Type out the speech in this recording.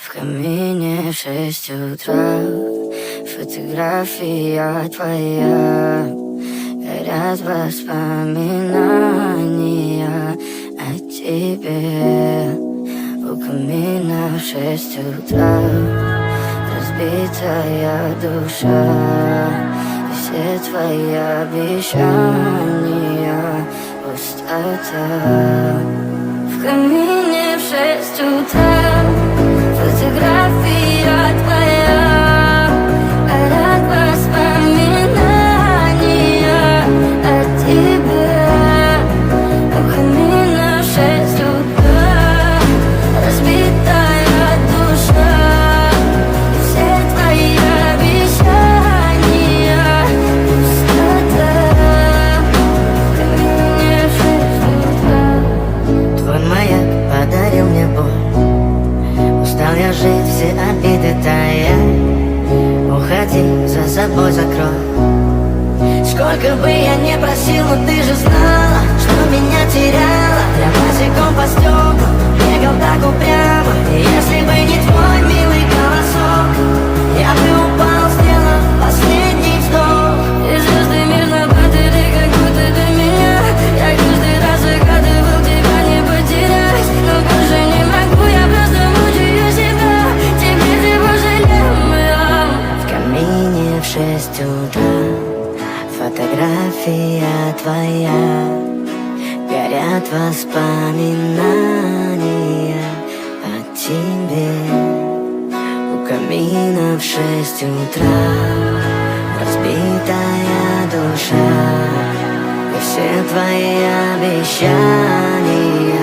В камине в 6 утра фотография твоя. Горят воспоминания о тебе. У камина в 6 утра разбитая душа. И все твои обещания пустота. В камине в 6 утра фотография твоя. Горят воспоминания о тебе. У камина в 6 утра разбитая душа. И все твои обещания пустота. В камине в 6 утра. Твой маяк подарил мне боль. Устал я жить, все обиды тая. Уходи, за собой закрой. Сколько бы я не просил, но ты же знала, что меня теряла. Я босиком по стеклам бегал так упрямо. И если бы не твой милый голосок, я бы упал, сделав последний вздох. И звезды мир забыты, ты как будто до меня. Я каждый раз загадывал тебя не потерять. Но больше не могу, я просто мучаю себя. Теперь ты пожалел меня. В камине в 6 утра фотография твоя. Горят воспоминания о тебе. У камина в 6 утра разбитая душа. И все твои обещания